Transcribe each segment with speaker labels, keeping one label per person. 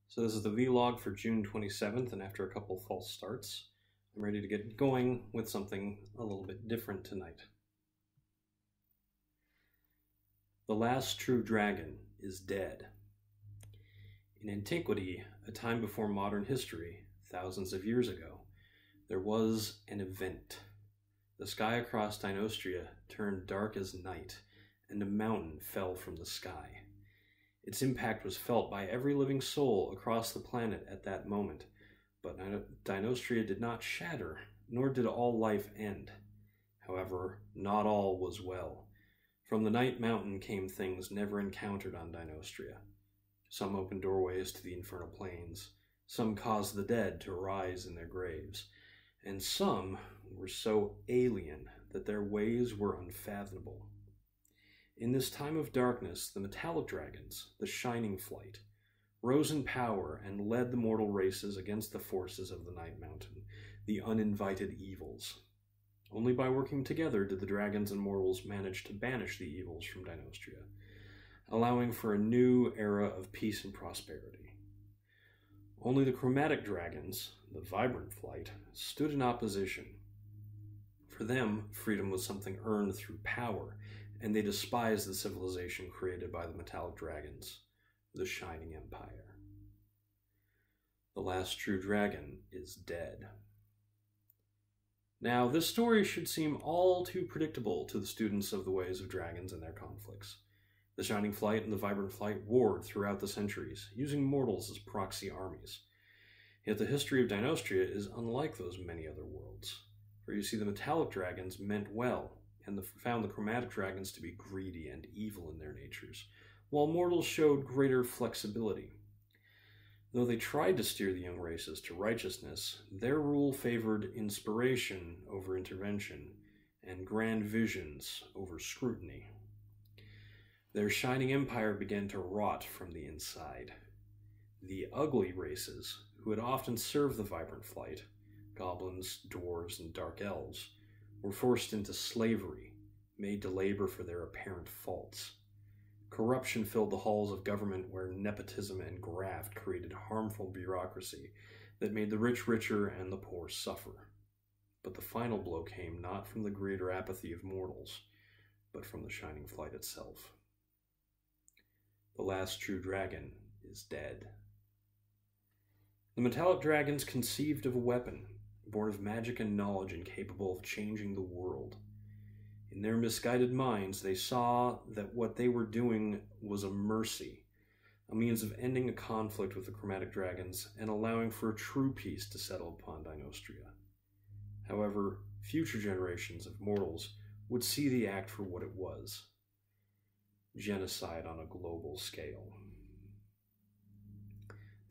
Speaker 1: So this is the vlog for June 27th, and after a couple false starts, I'm ready to get going with something a little bit different tonight. The last true dragon is dead. In antiquity, a time before modern history, thousands of years ago, there was an event. The sky across Dynostria turned dark as night, and a mountain fell from the sky. Its impact was felt by every living soul across the planet at that moment, but Dynostria did not shatter, nor did all life end. However, not all was well. From the Night Mountain came things never encountered on Dynostria. Some opened doorways to the infernal plains, some caused the dead to rise in their graves, and some were so alien that their ways were unfathomable. In this time of darkness, the metallic dragons, the Shining Flight, rose in power and led the mortal races against the forces of the Night Mountain, the uninvited evils. Only by working together did the dragons and mortals manage to banish the evils from Dynostria, allowing for a new era of peace and prosperity. Only the chromatic dragons, the Vibrant Flight, stood in opposition. For them, freedom was something earned through power, and they despised the civilization created by the metallic dragons, the Shining Empire. The last true dragon is dead. Now, this story should seem all too predictable to the students of the ways of dragons and their conflicts. The Shining Flight and the Vibrant Flight warred throughout the centuries, using mortals as proxy armies. Yet the history of Dynostria is unlike those many other worlds, for you see the metallic dragons meant well, and found the chromatic dragons to be greedy and evil in their natures, while mortals showed greater flexibility. Though they tried to steer the young races to righteousness, their rule favored inspiration over intervention, and grand visions over scrutiny. Their shining empire began to rot from the inside. The ugly races, who had often served the Vibrant Flight, goblins, dwarves, and dark elves, were forced into slavery, made to labor for their apparent faults. Corruption filled the halls of government where nepotism and graft created harmful bureaucracy that made the rich richer and the poor suffer. But the final blow came not from the greed or apathy of mortals, but from the Shining Flight itself. The last true dragon is dead. The metallic dragons conceived of a weapon, born of magic and knowledge and capable of changing the world. In their misguided minds, they saw that what they were doing was a mercy, a means of ending a conflict with the chromatic dragons and allowing for a true peace to settle upon Dynostria. However, future generations of mortals would see the act for what it was: genocide on a global scale.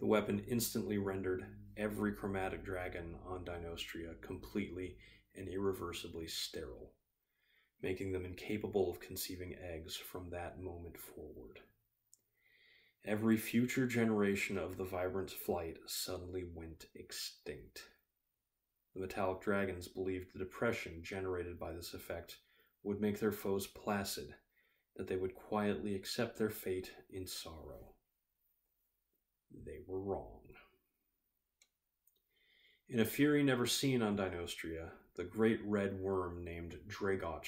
Speaker 1: The weapon instantly rendered every chromatic dragon on Dynostria completely and irreversibly sterile, making them incapable of conceiving eggs from that moment forward. Every future generation of the Vibrant Flight suddenly went extinct. The metallic dragons believed the depression generated by this effect would make their foes placid, that they would quietly accept their fate in sorrow. They were wrong. In a fury never seen on Dynostria, the great red worm named Dragoch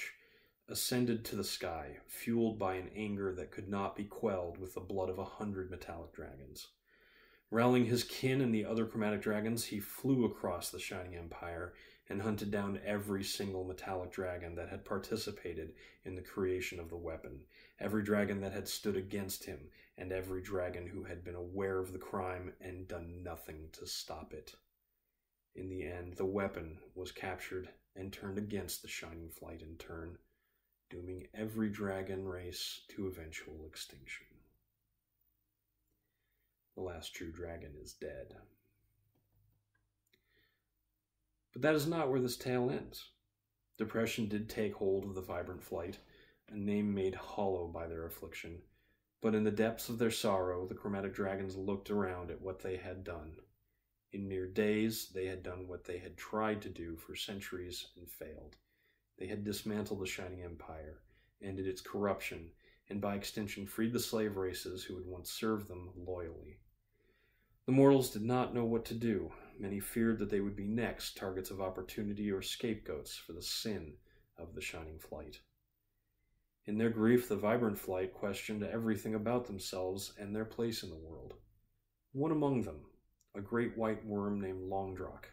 Speaker 1: ascended to the sky, fueled by an anger that could not be quelled with the blood of 100 metallic dragons. Rallying his kin and the other chromatic dragons, he flew across the Shining Empire and hunted down every single metallic dragon that had participated in the creation of the weapon, every dragon that had stood against him, and every dragon who had been aware of the crime and done nothing to stop it. In the end, the weapon was captured and turned against the Shining Flight in turn, dooming every dragon race to eventual extinction. The last true dragon is dead. But that is not where this tale ends. Depression did take hold of the Vibrant Flight, a name made hollow by their affliction, but in the depths of their sorrow, the chromatic dragons looked around at what they had done. In mere days, they had done what they had tried to do for centuries and failed. They had dismantled the Shining Empire, ended its corruption, and by extension freed the slave races who had once served them loyally. The mortals did not know what to do. Many feared that they would be next targets of opportunity or scapegoats for the sin of the shining flight. In their grief, the vibrant flight questioned everything about themselves and their place in the world. One among them, a great white worm named Longdrock,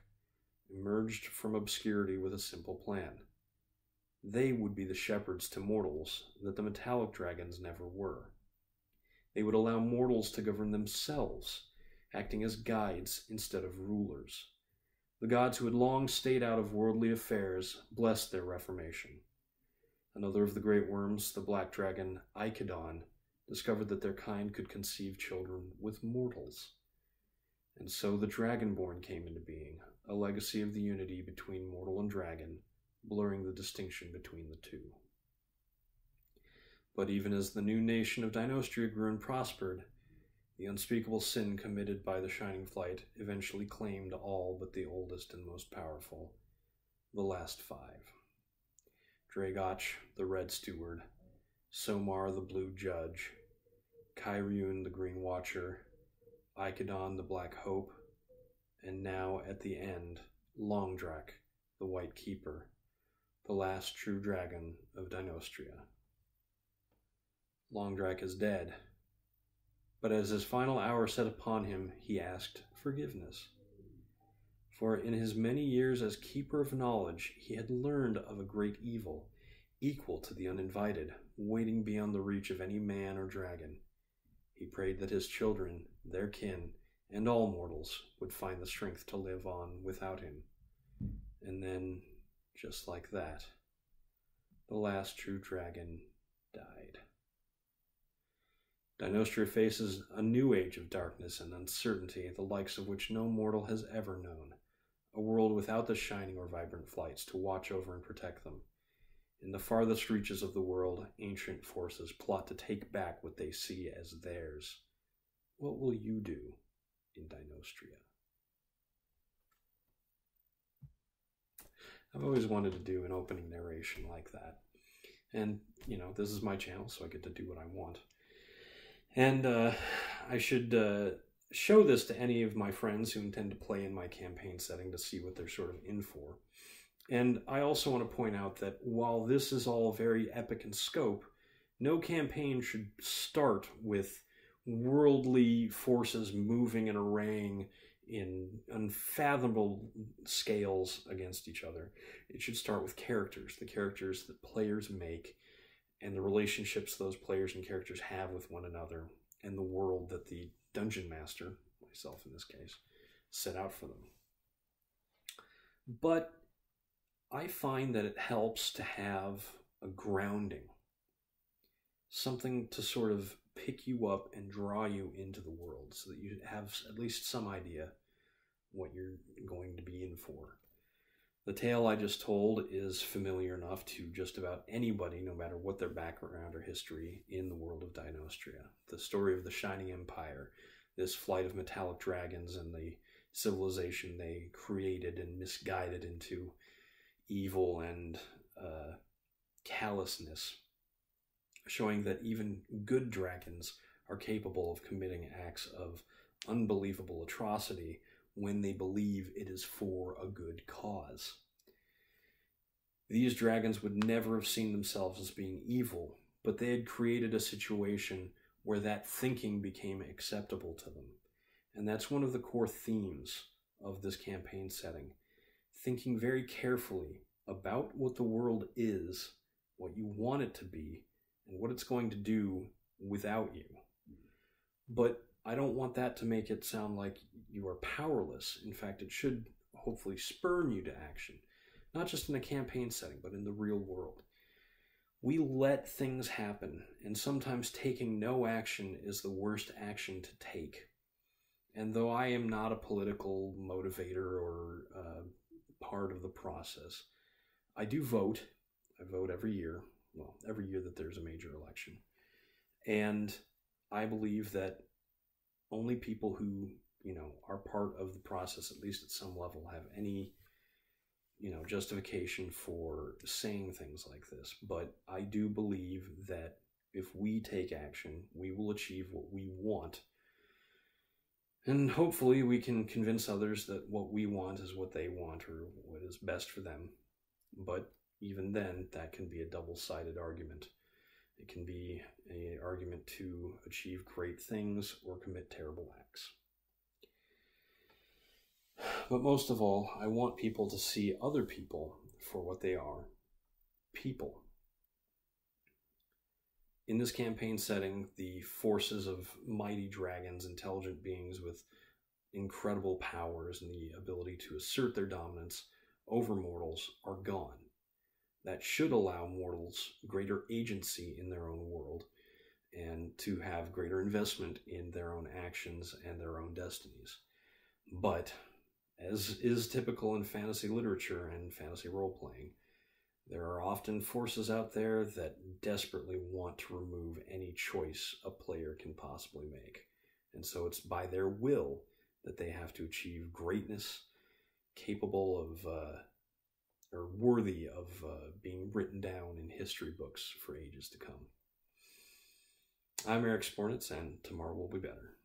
Speaker 1: emerged from obscurity with a simple plan. They would be the shepherds to mortals that the metallic dragons never were. They would allow mortals to govern themselves, acting as guides instead of rulers. The gods who had long stayed out of worldly affairs blessed their reformation. Another of the great worms, the black dragon Icodon, discovered that their kind could conceive children with mortals. And so the Dragonborn came into being, a legacy of the unity between mortal and dragon, blurring the distinction between the two. But even as the new nation of Dynostria grew and prospered, the unspeakable sin committed by the Shining Flight eventually claimed all but the oldest and most powerful, the last five. Dragoch, the Red Steward, Somar, the Blue Judge, Kyriun, the Green Watcher, Icodon, the Black Hope, and now, at the end, Longdrak, the White Keeper, the last true dragon of Dynostria. Longdrak is dead, but as his final hour set upon him, he asked forgiveness. For in his many years as Keeper of Knowledge, he had learned of a great evil, equal to the uninvited, waiting beyond the reach of any man or dragon. He prayed that his children, their kin, and all mortals would find the strength to live on without him. And then, just like that, the last true dragon died. Dynostria faces a new age of darkness and uncertainty, the likes of which no mortal has ever known. A world without the shining or vibrant flights to watch over and protect them. In the farthest reaches of the world, ancient forces plot to take back what they see as theirs. What will you do in Dynostria? I've always wanted to do an opening narration like that. And, this is my channel, so I get to do what I want. And I should show this to any of my friends who intend to play in my campaign setting to see what they're sort of in for. And I also want to point out that while this is all very epic in scope, no campaign should start with worldly forces moving and arraying in unfathomable scales against each other. It should start with characters, the characters that players make, and the relationships those players and characters have with one another, and the world that the dungeon master, myself in this case, set out for them. But I find that it helps to have a grounding, something to sort of pick you up and draw you into the world so that you have at least some idea what you're going to be in for. The tale I just told is familiar enough to just about anybody, no matter what their background or history in the world of Dynostria. The story of the Shining Empire, this flight of metallic dragons and the civilization they created and misguided into evil and callousness, showing that even good dragons are capable of committing acts of unbelievable atrocity when they believe it is for a good cause. These dragons would never have seen themselves as being evil, but they had created a situation where that thinking became acceptable to them. And that's one of the core themes of this campaign setting. Thinking very carefully about what the world is, what you want it to be, and what it's going to do without you. But I don't want that to make it sound like you are powerless. In fact, it should hopefully spur you to action, not just in a campaign setting, but in the real world. We let things happen, and sometimes taking no action is the worst action to take. And though I am not a political motivator or part of the process, I do vote. I vote every year. Well, every year that there's a major election. And I believe that only people who, are part of the process, at least at some level, have any, justification for saying things like this. But I do believe that if we take action, we will achieve what we want. And hopefully we can convince others that what we want is what they want, or what is best for them. But even then, that can be a double-sided argument. It can be an argument to achieve great things or commit terrible acts. But most of all, I want people to see other people for what they are: people. In this campaign setting, the forces of mighty dragons, intelligent beings with incredible powers and the ability to assert their dominance over mortals, are gone. That should allow mortals greater agency in their own world and to have greater investment in their own actions and their own destinies. But, as is typical in fantasy literature and fantasy role-playing, there are often forces out there that desperately want to remove any choice a player can possibly make. And so it's by their will that they have to achieve greatness, capable of, or worthy of being written down in history books for ages to come. I'm Eric Spornitz, and tomorrow will be better.